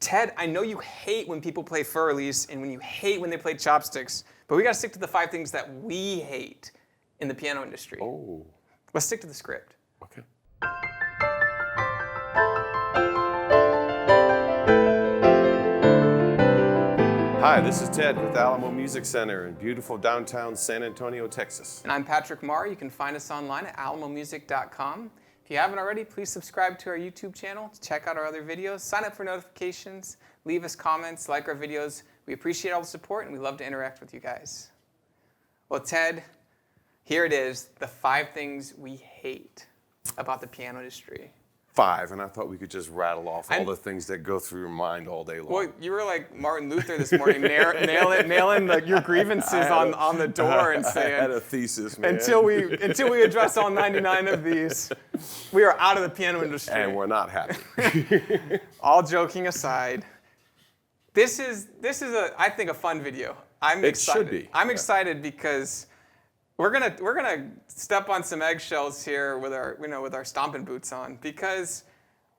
Ted, I know you hate when people play furlies and when you hate when they play chopsticks, but we got to stick to the 5 things that we hate in the piano industry. Oh. Let's stick to the script. Okay. Hi, this is Ted with Alamo Music Center in beautiful downtown San Antonio, Texas. And I'm Patrick Marr. You can find us online at alamomusic.com. If you haven't already, please subscribe to our YouTube channel, check out our other videos, sign up for notifications, leave us comments, like our videos. We appreciate all the support and we love to interact with you guys. Well, Ted, here it is, the 5 things we hate about the piano industry. 5, and I thought we could just rattle off all the things that go through your mind all day long. Well, you were like Martin Luther this morning, nailing your grievances on the door and saying, I had a thesis, man. Until we address all 99 of these, we are out of the piano industry. And we're not happy. All joking aside, this is I think a fun video. I'm excited. It should be. I'm excited because we're gonna step on some eggshells here with our stomping boots on, because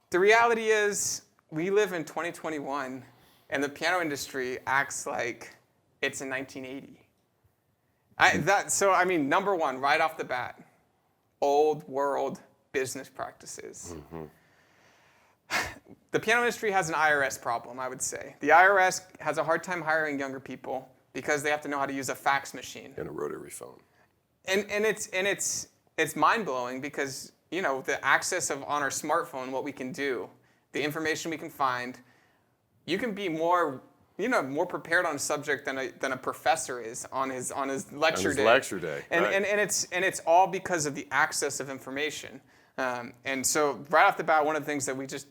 the reality is we live in 2021 and the piano industry acts like it's in 1980. Number 1, right off the bat, old world business practices. Mm-hmm. The piano industry has an IRS problem, I would say. The IRS has a hard time hiring younger people because they have to know how to use a fax machine and a rotary phone. And it's mind-blowing because, the access on our smartphone, what we can do, the information we can find, you can be more prepared on a subject than a professor is on his lecture day. And it's all because of the access of information. And so right off the bat, one of the things that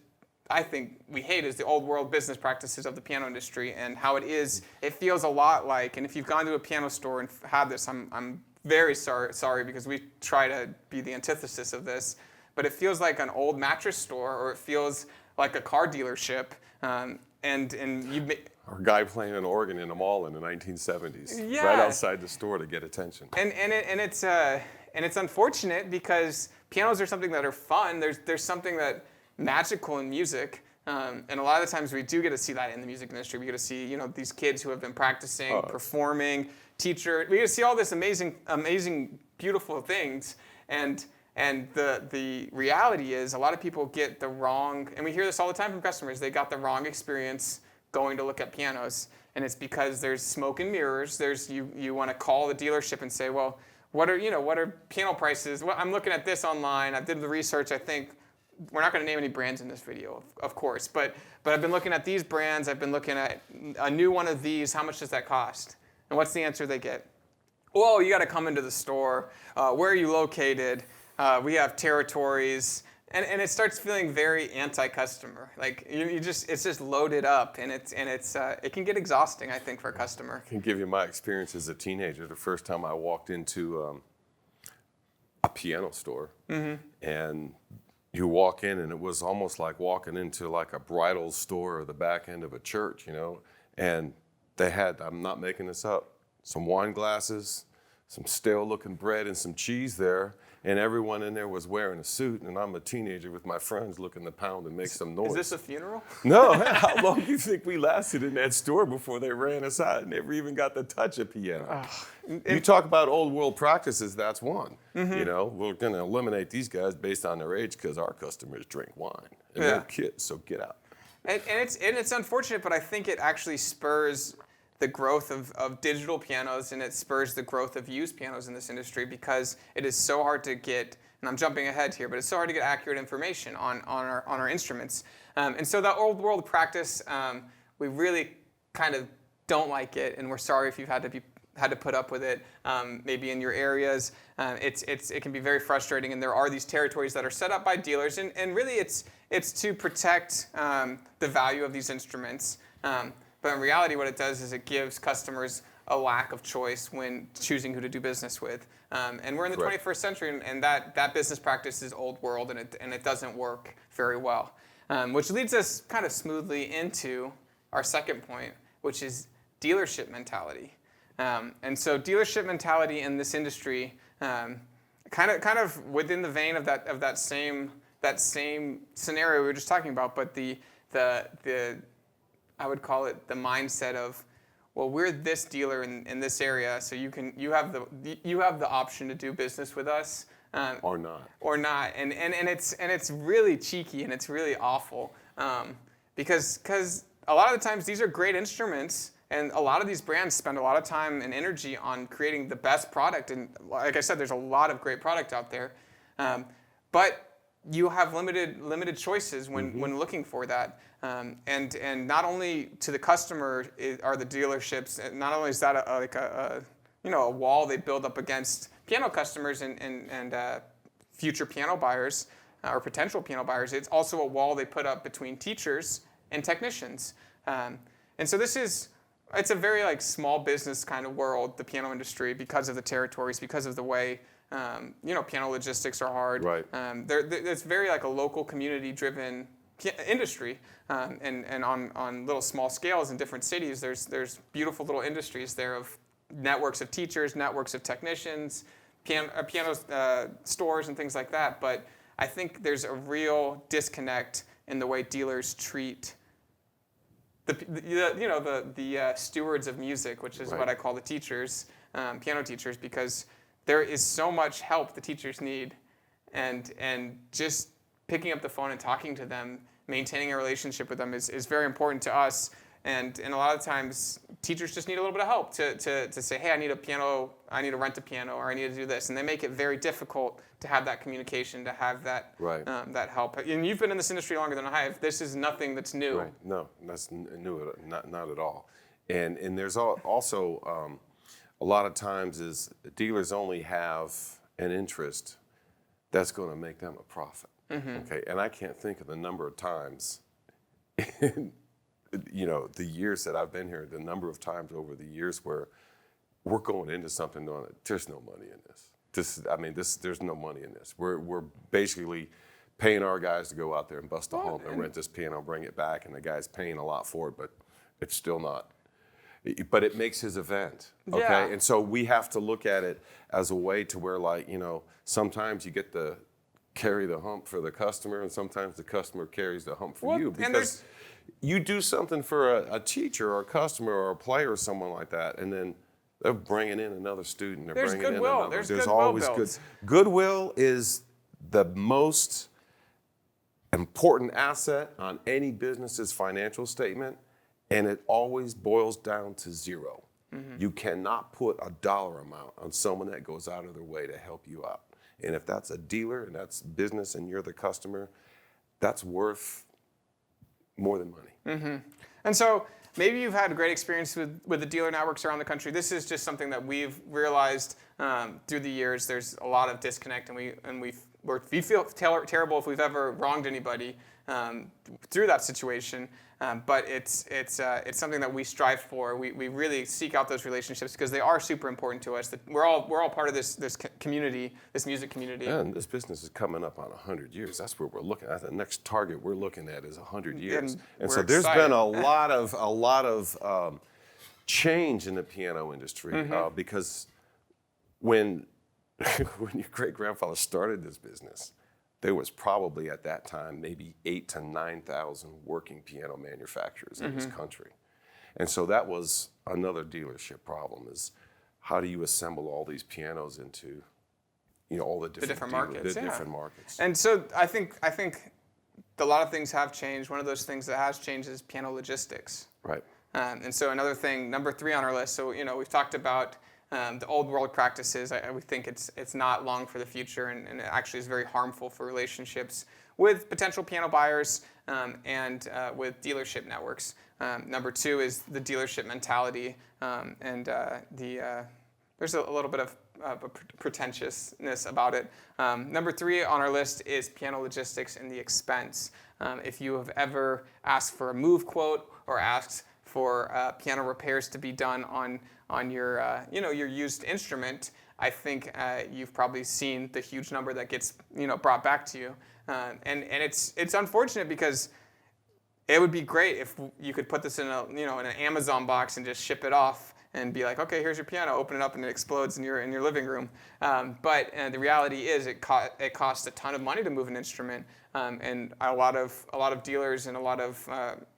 I think we hate is the old world business practices of the piano industry and how it feels a lot like, and if you've gone to a piano store and had this, I'm very sorry because we try to be the antithesis of this, but it feels like an old mattress store, or it feels like a car dealership, or a guy playing an organ in a mall in the 1970s, yeah. Right outside the store to get attention. And it's unfortunate because pianos are something that are fun. There's something that magical in music. And a lot of the times we do get to see that in the music industry. We get to see, these kids who have been practicing, performing, teacher. We get to see all this amazing, beautiful things. And the reality is a lot of people get the wrong, and we hear this all the time from customers, they got the wrong experience going to look at pianos. And it's because there's smoke and mirrors. You want to call the dealership and say, well, what are piano prices? Well, I'm looking at this online. I did the research. I think we're not going to name any brands in this video, of course, but I've been looking at these brands. I've been looking at a new one of these. How much does that cost? And what's the answer they get? Well, you got to come into the store. Where are you located? We have territories, and it starts feeling very anti-customer. Like it's just loaded up, and it can get exhausting, I think, for a customer. I can give you my experience as a teenager. The first time I walked into a piano store, mm-hmm. and you walk in, and it was almost like walking into like a bridal store or the back end of a church, and they had, I'm not making this up, some wine glasses, some stale-looking bread, and some cheese there, and everyone in there was wearing a suit, and I'm a teenager with my friends looking to pound and make some noise. Is this a funeral? No, how long do you think we lasted in that store before they ran us out and never even got to touch a piano? You talk about old world practices, that's one. Mm-hmm. We're going to eliminate these guys based on their age because our customers drink wine, and they're kids, so get out. And it's unfortunate, but I think it actually spurs the growth of digital pianos, and it spurs the growth of used pianos in this industry because it is so hard to get, and I'm jumping ahead here, but it's so hard to get accurate information on our instruments. And so that old world practice, we really kind of don't like it, and we're sorry if you've had to put up with it. Maybe in your areas, it can be very frustrating, and there are these territories that are set up by dealers, and really it's to protect the value of these instruments. But in reality, what it does is it gives customers a lack of choice when choosing who to do business with. And we're in the 21st century, and that business practice is old world, and it doesn't work very well. Which leads us kind of smoothly into our second point, which is dealership mentality. And so dealership mentality in this industry, kind of within the vein of that same scenario we were just talking about, but the I would call it the mindset of, well, we're this dealer in this area, so you have the option to do business with us, Or not. or not, and it's really cheeky and it's really awful, because a lot of the times these are great instruments, and a lot of these brands spend a lot of time and energy on creating the best product, and like I said, there's a lot of great product out there, but you have limited choices when looking for that, and not only to the customer are the dealerships, and not only is that a wall they build up against piano customers and future piano buyers or potential piano buyers, it's also a wall they put up between teachers and technicians, and so it's a very like small business kind of world, the piano industry, because of the territories, because of the way. Piano logistics are hard. Right. It's very like a local community-driven industry, and on little small scales in different cities, there's beautiful little industries there of networks of teachers, networks of technicians, piano stores, and things like that. But I think there's a real disconnect in the way dealers treat the stewards of music, which is what I call the teachers, piano teachers, because there is so much help the teachers need, and just picking up the phone and talking to them, maintaining a relationship with them is very important to us. And a lot of times, teachers just need a little bit of help to say, hey, I need a piano, I need to rent a piano, or I need to do this. And they make it very difficult to have that communication, to have that that help. And you've been in this industry longer than I have. This is nothing that's new. Right. No, that's new, not at all. And there's also a lot of times is dealers only have an interest that's going to make them a profit. Okay, and I can't think of the number of times in the years that I've been here, the number of times over the years where we're going into something knowing that there's no money in this. There's no money in this. We're basically paying our guys to go out there and bust a hole and rent this piano, bring it back, and the guy's paying a lot for it, but it's still not. But it makes his event, okay? Yeah. And so we have to look at it as a way to where, sometimes you get to carry the hump for the customer, and sometimes the customer carries the hump for you. Because you do something for a teacher or a customer or a player or someone like that, and then they're bringing in another student. There's goodwill. There's always good. Goodwill is the most important asset on any business's financial statement. And it always boils down to zero. You cannot put a dollar amount on someone that goes out of their way to help you out. And if that's a dealer and that's business and you're the customer, that's worth more than money. And so maybe you've had a great experience with the dealer networks around the country. This is just something that we've realized through the years. There's a lot of disconnect, and we feel terrible if we've ever wronged anybody through that situation. But it's something that we strive for. We really seek out those relationships because they are super important to us. We're all part of this community, this music community. Yeah, and this business is coming up on 100 years. That's where we're looking at. The next target we're looking at is 100 years. And so there's been a lot of change in the piano industry because when your great grandfather started this business, there was probably at that time maybe 8,000 to 9,000 working piano manufacturers in this country. And so that was another dealership problem, is how do you assemble all these pianos into all the different markets. Different markets. And so I think a lot of things have changed. One of those things that has changed is piano logistics. Right. And so another thing, number 3 on our list, so we've talked about the old world practices. We think it's not long for the future, and it actually is very harmful for relationships with potential piano buyers and with dealership networks. Number 2 is the dealership mentality, and there's a little bit of pretentiousness about it. Number 3 on our list is piano logistics and the expense. If you have ever asked for a move quote or asked for piano repairs to be done on your your used instrument, I think you've probably seen the huge number that gets brought back to you, and it's unfortunate because it would be great if you could put this in in an Amazon box and just ship it off and be like, okay, here's your piano, open it up and it explodes in your living room. But the reality is it costs a ton of money to move an instrument, and a lot of dealers and a lot of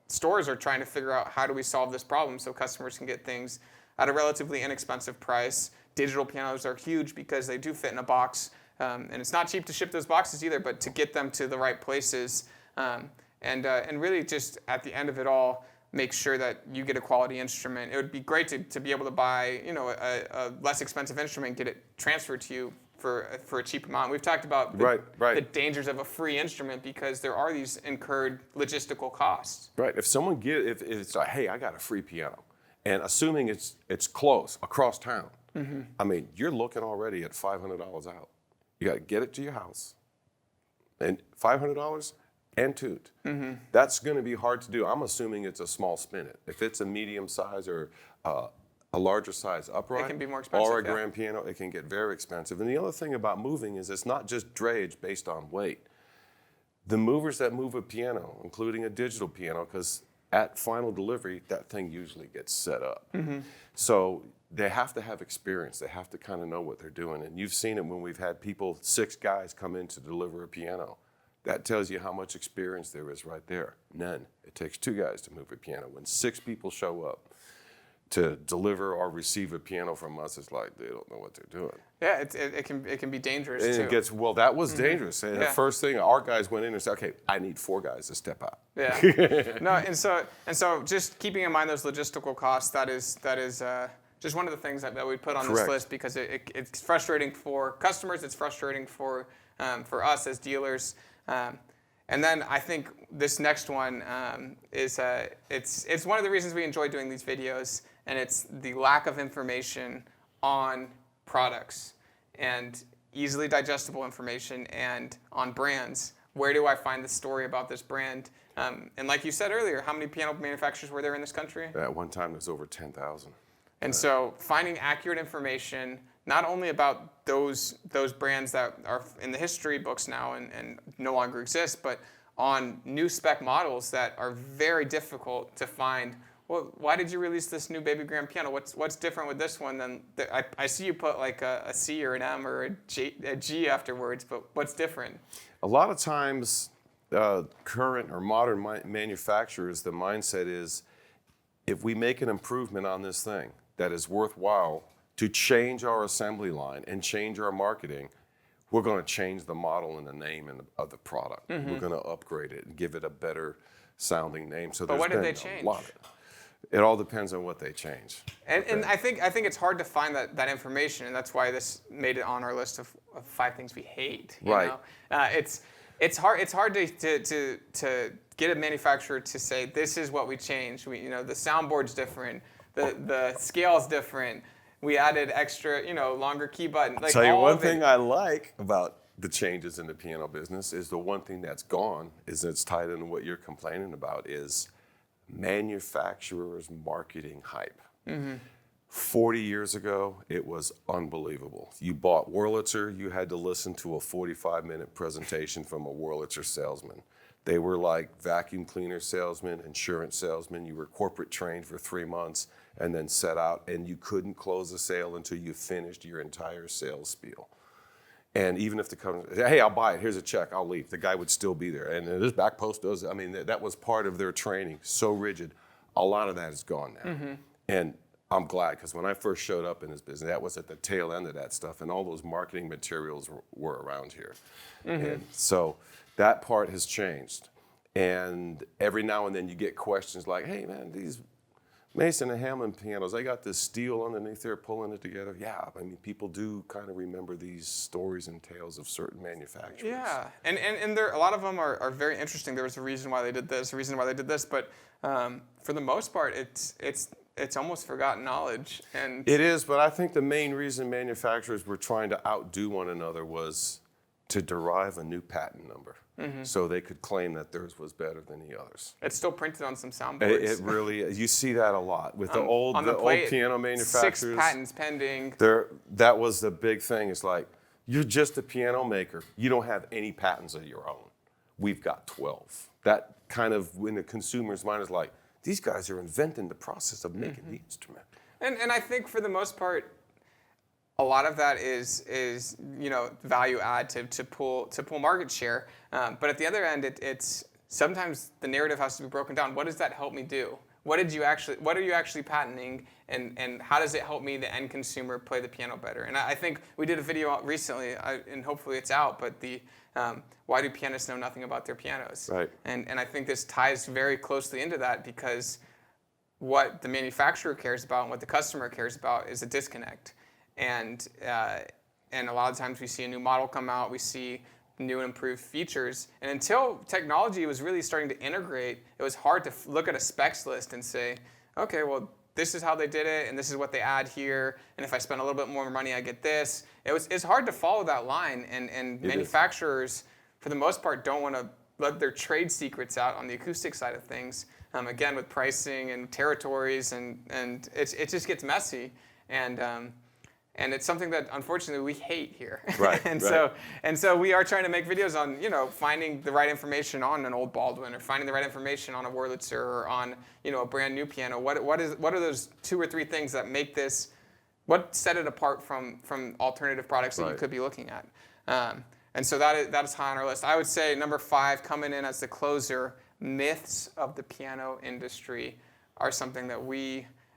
stores are trying to figure out how do we solve this problem so customers can get things at a relatively inexpensive price. Digital pianos are huge because they do fit in a box, and it's not cheap to ship those boxes either, but to get them to the right places, and really just at the end of it all, make sure that you get a quality instrument. It would be great to be able to buy, a less expensive instrument, get it transferred to you for a cheap amount. We've talked about the dangers of a free instrument because there are these incurred logistical costs. Right. If someone if it's like, hey, I got a free piano, and assuming it's close across town, I mean, you're looking already at $500 out. You got to get it to your house, and $500 and tuned. That's going to be hard to do. I'm assuming it's a small spinet. If it's a medium size or a larger size upright, it can be more expensive, or a grand piano, it can get very expensive. And the other thing about moving is it's not just drayage based on weight. The movers that move a piano, including a digital piano, because at final delivery, that thing usually gets set up. So they have to have experience. They have to kind of know what they're doing. And you've seen it when we've had 6 guys come in to deliver a piano. That tells you how much experience there is right there. None. It takes 2 guys to move a piano. When 6 people show up to deliver or receive a piano from us, it's like they don't know what they're doing. Yeah, it can be dangerous and too. It gets, well, that was dangerous. And the first thing, our guys went in and said, okay, I need 4 guys to step out. Yeah. No, and so just keeping in mind those logistical costs, that is just one of the things that we put on this list because it's frustrating for customers. It's frustrating for us as dealers. And then I think this next one is it's one of the reasons we enjoy doing these videos, and it's the lack of information on products and easily digestible information and on brands. Where do I find the story about this brand? And like you said earlier, how many piano manufacturers were there in this country? At one time, there's over 10,000. And so finding accurate information, not only about those brands that are in the history books now and no longer exist, but on new spec models that are very difficult to find. Well, why did you release this new baby grand piano? What's different with this one than I see you put like a C or an M or a G afterwards, but what's different? A lot of times, current or modern manufacturers, the mindset is, if we make an improvement on this thing that is worthwhile to change our assembly line and change our marketing, we're going to change the model and the name of the product. We're going to upgrade it and give it a better sounding name. So but what did they change? It all depends on what they change. And I think it's hard to find that information, and that's why this made it on our list of 5 things we hate. You know? It's hard to get a manufacturer to say this is what we changed. The soundboard's different, the scale's different. We added extra, longer key button. I'll tell you one thing I like about the changes in the piano business is the one thing that's gone is it's tied into what you're complaining about is manufacturers' marketing hype. 40 years ago, it was unbelievable. You bought Wurlitzer, you had to listen to a 45-minute presentation from a Wurlitzer salesman. They were like vacuum cleaner salesmen, insurance salesmen. You were corporate trained for 3 months and then set out, and you couldn't close a sale until you finished your entire sales spiel. And even if the customer said, hey, I'll buy it, here's a check, I'll leave, the guy would still be there. And this back post does, that was part of their training, so rigid. A lot of that is gone now. And I'm glad, because when I first showed up in this business, that was at the tail end of that stuff, and all those marketing materials were around here. And so that part has changed. And every now and then you get questions like, hey, man, these Mason and Hamlin pianos, they got this steel underneath there pulling it together. Yeah, people do kind of remember these stories and tales of certain manufacturers. Yeah, and there a lot of them are very interesting. There was a reason why they did this, a reason why they did this, but for the most part, it's almost forgotten knowledge. And it is, but I think the main reason manufacturers were trying to outdo one another was to derive a new patent number. So they could claim that theirs was better than the others. It's still printed on some soundboards. It really is. You see that a lot with the old piano manufacturers. 6 patents pending. That was the big thing. It's like, you're just a piano maker. You don't have any patents of your own. We've got 12. That kind of, in the consumer's mind, is like, these guys are inventing the process of making the instrument. And I think for the most part, a lot of that is value add to pull market share, but at the other end, sometimes the narrative has to be broken down. What does that help me do? What are you actually patenting, and how does it help me, the end consumer, play the piano better? And I think we did a video recently, and hopefully it's out, but why do pianists know nothing about their pianos? Right. And I think this ties very closely into that, because what the manufacturer cares about and what the customer cares about is a disconnect. And a lot of times we see a new model come out, we see new and improved features. And until technology was really starting to integrate, it was hard to look at a specs list and say, okay, well, this is how they did it, and this is what they add here, and if I spend a little bit more money, I get this. It's hard to follow that line, and manufacturers, for the most part, don't want to let their trade secrets out on the acoustic side of things. Again, with pricing and territories, and it just gets messy. And it's something that, unfortunately, we hate here. Right. So we are trying to make videos on, finding the right information on an old Baldwin, or finding the right information on a Wurlitzer, or on, a brand new piano. What are those 2 or 3 things that make this, what set it apart from alternative products that you could be looking at? And so that is high on our list. I would say number 5, coming in as the closer, myths of the piano industry are something that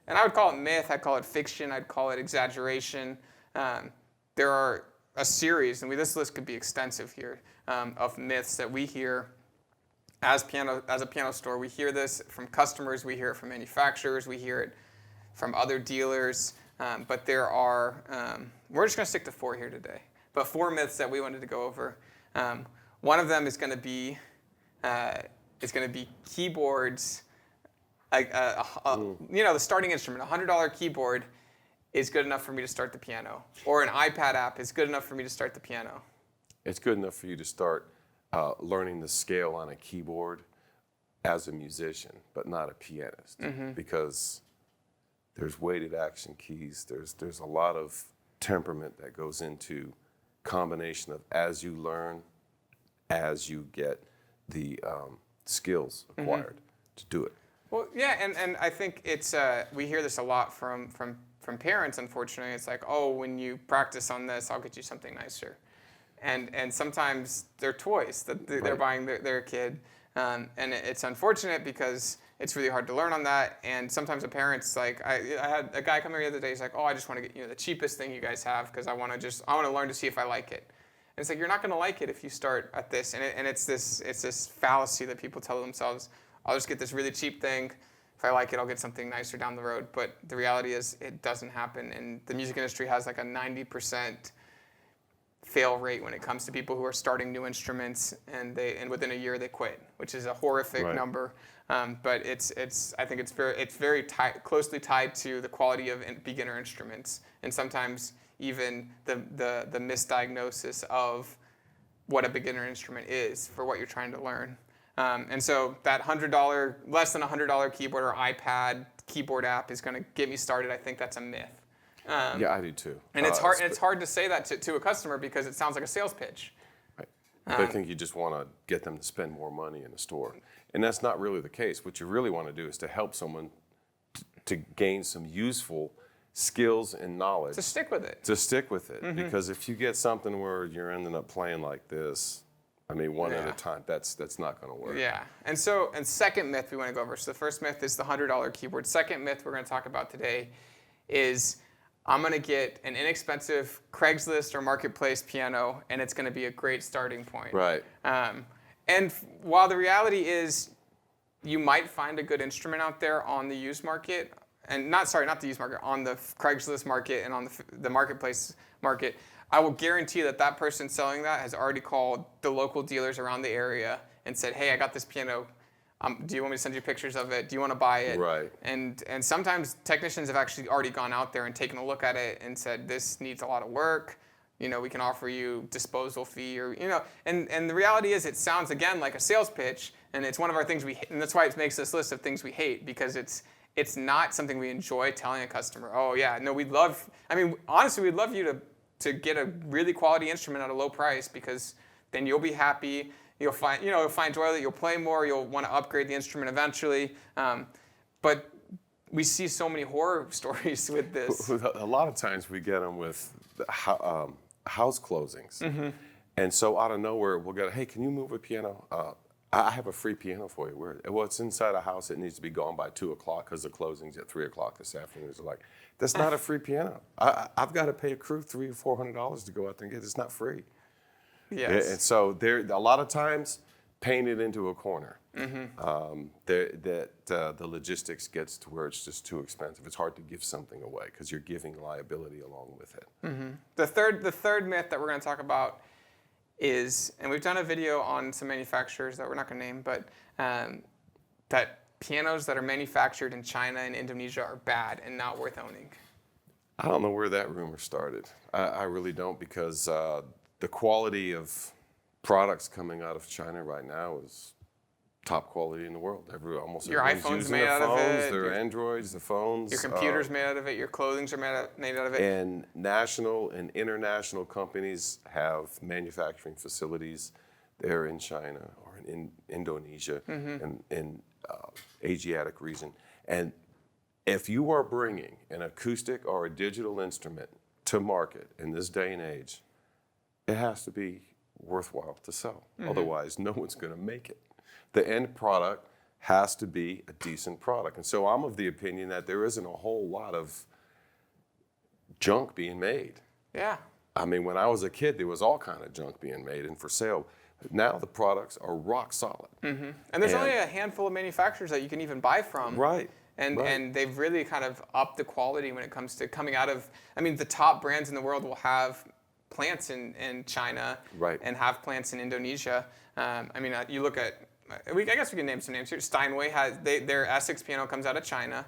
and I would call it myth, I'd call it fiction, I'd call it exaggeration. There are a series, and this list could be extensive here, of myths that we hear as a piano store. We hear this from customers, we hear it from manufacturers, we hear it from other dealers, but there are, we're just gonna stick to 4 here today, but 4 myths that we wanted to go over. One of them is gonna be keyboards. The starting instrument, a $100 keyboard is good enough for me to start the piano, or an iPad app is good enough for me to start the piano. It's good enough for you to start learning the scale on a keyboard as a musician, but not a pianist, because there's weighted action keys. There's a lot of temperament that goes into combination of as you learn, as you get the skills acquired to do it. Well, yeah, and I think it's we hear this a lot from parents. Unfortunately, it's like, oh, when you practice on this, I'll get you something nicer, and sometimes they're toys that they're buying their kid, and it's unfortunate because it's really hard to learn on that. And sometimes a parent's like, I had a guy come here the other day. He's like, oh, I just want to get the cheapest thing you guys have, because I want to learn to see if I like it. And it's like, you're not going to like it if you start at this, and it's this fallacy that people tell themselves. I'll just get this really cheap thing. If I like it, I'll get something nicer down the road. But the reality is it doesn't happen. And the music industry has like a 90% fail rate when it comes to people who are starting new instruments, and within a year they quit, which is a horrific number. But I think it's very closely tied to the quality of beginner instruments, and sometimes even the misdiagnosis of what a beginner instrument is for what you're trying to learn. And so that less than $100 keyboard or iPad keyboard app is going to get me started. I think that's a myth. Yeah, I do too. And it's hard. It's hard to say that to a customer, because it sounds like a sales pitch. Right. They think you just want to get them to spend more money in the store, and that's not really the case. What you really want to do is to help someone to gain some useful skills and knowledge. To stick with it. Because if you get something where you're ending up playing like this, one at a time, that's not going to work. Yeah. And second myth we want to go over. So the first myth is the $100 keyboard. Second myth we're going to talk about today is I'm going to get an inexpensive Craigslist or Marketplace piano, and it's going to be a great starting point. Right. And while the reality is you might find a good instrument out there on the used market, and not the used market, on the Craigslist market and on the Marketplace market, I will guarantee that person selling that has already called the local dealers around the area and said, hey, I got this piano. Do you want me to send you pictures of it? Do you want to buy it? Right. And sometimes technicians have actually already gone out there and taken a look at it and said, this needs a lot of work. We can offer you disposal fee, or and the reality is it sounds again like a sales pitch, and it's one of our things we hate, and that's why it makes this list of things we hate, because it's not something we enjoy telling a customer. Oh yeah, no, honestly, we'd love you to get a really quality instrument at a low price, because then you'll be happy. You'll find joy that you'll play more. You'll want to upgrade the instrument eventually. But we see so many horror stories with this. A lot of times we get them with house closings. And so out of nowhere, we'll get, hey, can you move a piano? I have a free piano for you. Well, it's inside a house. It needs to be gone by 2 o'clock because the closing's at 3 o'clock this afternoon. It's like, that's not a free piano. I've got to pay a crew $300 or $400 to go out there and get it. It's not free. Yes. And so there, a lot of times, paint it into a corner. The logistics gets to where it's just too expensive. It's hard to give something away because you're giving liability along with it. The third myth that we're going to talk about is, and we've done a video on some manufacturers that we're not going to name, but that pianos that are manufactured in China and Indonesia are bad and not worth owning. I don't know where that rumor started. I really don't, because the quality of products coming out of China right now is top quality in the world. Almost Your everyone's iPhone's using made their out of phones, it. their Androids, the phones. Your computer's made out of it. Your clothing's are made out of it. And national and international companies have manufacturing facilities there in China or in Indonesia and in Asiatic region. And if you are bringing an acoustic or a digital instrument to market in this day and age, it has to be worthwhile to sell. Otherwise, no one's going to make it. The end product has to be a decent product. And so I'm of the opinion that there isn't a whole lot of junk being made. Yeah. I mean, when I was a kid, there was all kind of junk being made and for sale. But now the products are rock solid. And there's only a handful of manufacturers that you can even buy from. Right. And they've really kind of upped the quality when it comes to coming out of, I mean, the top brands in the world will have plants in China and have plants in Indonesia. I mean, you look at, I guess we can name some names here. Steinway their Essex piano comes out of China.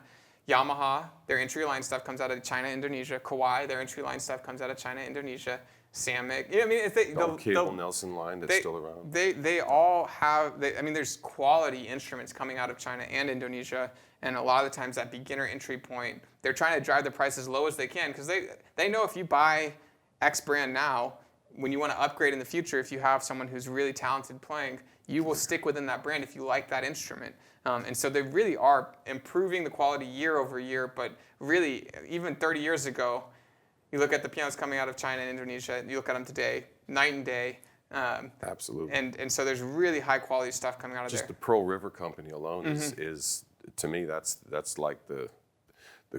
Yamaha, their entry line stuff comes out of China, Indonesia. Kawai, their entry line stuff comes out of China, Indonesia. Samick, I mean, Cable Nelson line that's still around. They all have. I mean, there's quality instruments coming out of China and Indonesia, and a lot of the times that beginner entry point, they're trying to drive the price as low as they can because they know if you buy X brand now, when you want to upgrade in the future, if you have someone who's really talented playing, you will stick within that brand if you like that instrument. And so they really are improving the quality year over year. But really, even 30 years ago, you look at the pianos coming out of China and Indonesia, you look at them today, night and day. Absolutely. And so there's really high quality stuff coming out of there. Just the Pearl River Company alone is to me, that's like the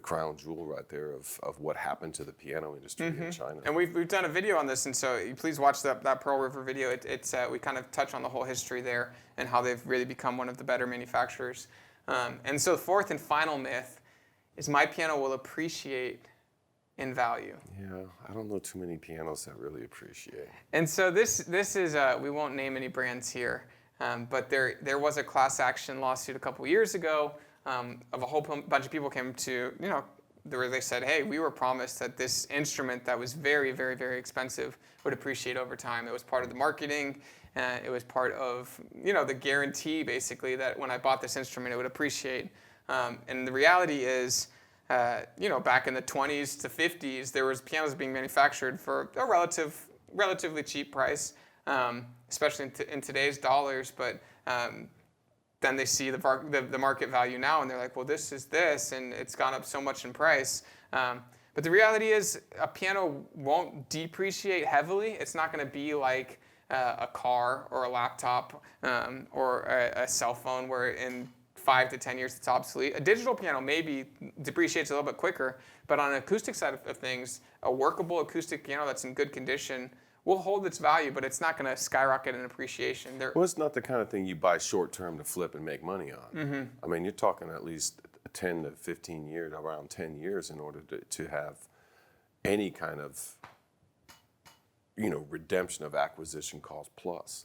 crown jewel right there of what happened to the piano industry in China. And we've done a video on this, and so please watch that Pearl River video. It's we kind of touch on the whole history there and how they've really become one of the better manufacturers. And so the fourth and final myth is my piano will appreciate in value. Yeah, I don't know too many pianos that really appreciate. And so this is we won't name any brands here, but there was a class action lawsuit a couple years ago. Of a whole bunch of people came to, where they said, hey, we were promised that this instrument that was very, very, very expensive would appreciate over time. It was part of the marketing. It was part of, the guarantee, basically, that when I bought this instrument, it would appreciate. And the reality is, back in the 20s to 50s, there was pianos being manufactured for a relatively cheap price, especially in today's dollars. But then they see the market value now, and they're like, well, this is this, and it's gone up so much in price. But the reality is a piano won't depreciate heavily. It's not going to be like a car or a laptop or a cell phone where in 5 to 10 years it's obsolete. A digital piano maybe depreciates a little bit quicker, but on an acoustic side of things, a workable acoustic piano that's in good condition will hold its value, but it's not going to skyrocket in appreciation. Well, it's not the kind of thing you buy short term to flip and make money on. I mean, you're talking at least 10 to 15 years, around 10 years in order to have any kind of, redemption of acquisition cost plus.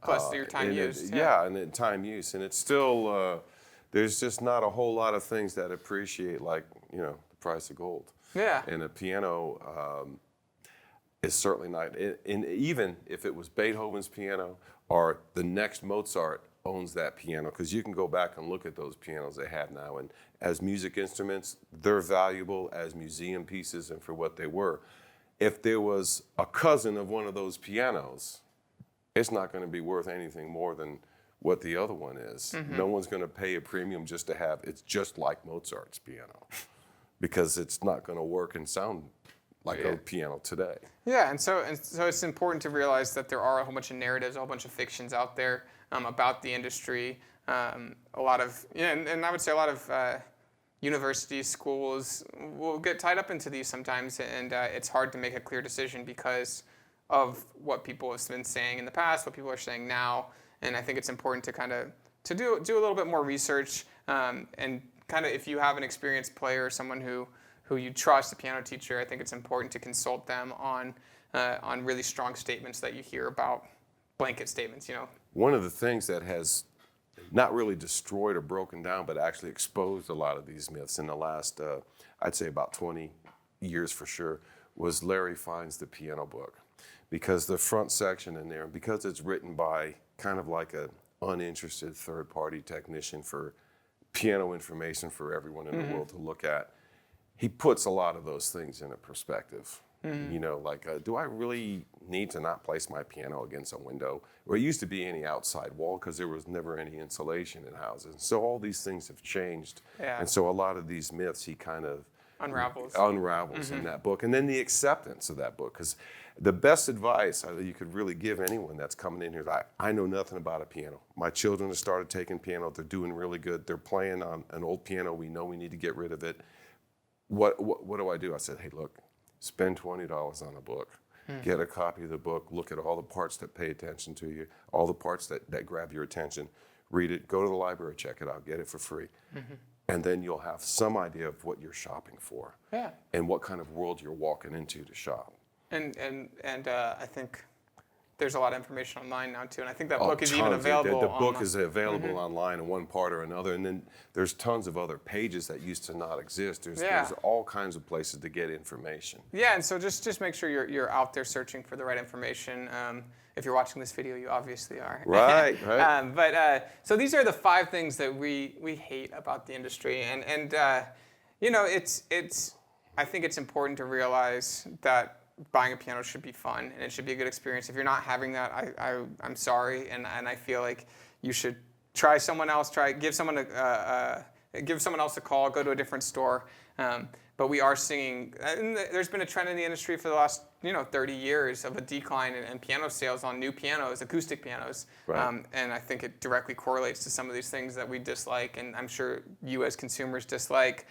Plus your time used. And then time use. And it's still, there's just not a whole lot of things that appreciate like, the price of gold. Yeah. And a piano, is certainly not, and even if it was Beethoven's piano or the next Mozart owns that piano, because you can go back and look at those pianos they have now, and as music instruments, they're valuable as museum pieces and for what they were. If there was a cousin of one of those pianos, it's not going to be worth anything more than what the other one is. No one's going to pay a premium just to have, it's just like Mozart's piano, because it's not going to work and sound like a piano today. Yeah, and so it's important to realize that there are a whole bunch of narratives, a whole bunch of fictions out there about the industry. A lot of, and I would say a lot of universities, schools will get tied up into these sometimes, and it's hard to make a clear decision because of what people have been saying in the past, what people are saying now, and I think it's important to kind of do a little bit more research, and kind of if you have an experienced player, someone who you trust, a piano teacher, I think it's important to consult them on really strong statements that you hear about, blanket statements, One of the things that has not really destroyed or broken down, but actually exposed a lot of these myths in the last, I'd say about 20 years for sure, was Larry Fine's The Piano Book. Because the front section in there, because it's written by kind of like an uninterested third-party technician for piano information for everyone in the world to look at, he puts a lot of those things into perspective. Like, do I really need to not place my piano against a window? Or it used to be any outside wall because there was never any insulation in houses. So all these things have changed. Yeah. And so a lot of these myths he kind of unravels in that book. And then the acceptance of that book. Because the best advice you could really give anyone that's coming in here is, I know nothing about a piano. My children have started taking piano. They're doing really good. They're playing on an old piano. We know we need to get rid of it. What do I do? I said, hey, look, spend $20 on a book. Get a copy of the book. Look at all the parts that pay attention to you, all the parts that grab your attention. Read it. Go to the library, check it out, get it for free. And then you'll have some idea of what you're shopping for and what kind of world you're walking into to shop. And I think there's a lot of information online now too, and I think that book is even available. The book is available online in one part or another, and then there's tons of other pages that used to not exist. There's all kinds of places to get information. Yeah, and so just make sure you're out there searching for the right information. If you're watching this video, you obviously are. Right. So these are the 5 things that we hate about the industry, and it's I think it's important to realize that buying a piano should be fun and it should be a good experience. If you're not having that, I'm sorry, and I feel like you should try someone else. Give someone else a call. Go to a different store. But we are seeing, and there's been a trend in the industry for the last 30 years of a decline in piano sales on new pianos, acoustic pianos. Right. And I think it directly correlates to some of these things that we dislike, and I'm sure you as consumers dislike.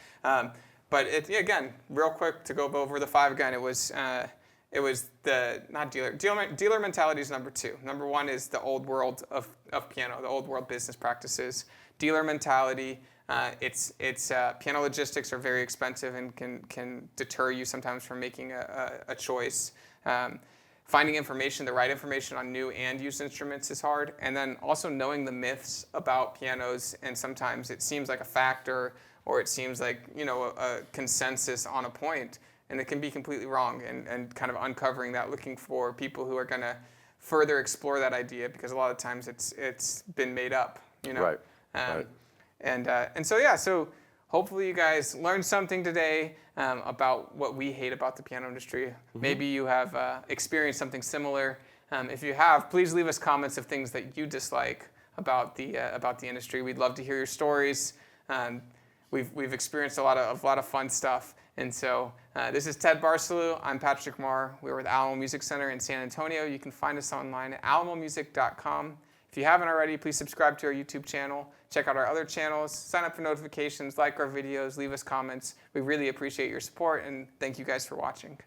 But again, real quick to go over the 5 again, it was the not dealer mentality is number 2. Number 1 is the old world of piano, the old world business practices. Dealer mentality, it's piano logistics are very expensive and can deter you sometimes from making a choice. Finding information, the right information on new and used instruments is hard, and then also knowing the myths about pianos, and sometimes it seems like a factor or it seems like a consensus on a point, and it can be completely wrong, and kind of uncovering that, looking for people who are going to further explore that idea, because a lot of times it's been made up, Right. And so hopefully you guys learned something today about what we hate about the piano industry. Maybe you have experienced something similar. If you have, please leave us comments of things that you dislike about the industry. We'd love to hear your stories. We've experienced a lot of fun stuff. And so this is Ted Barcelou. I'm Patrick Marr. We're with Alamo Music Center in San Antonio. You can find us online at alamomusic.com. If you haven't already, please subscribe to our YouTube channel. Check out our other channels. Sign up for notifications. Like our videos. Leave us comments. We really appreciate your support. And thank you guys for watching.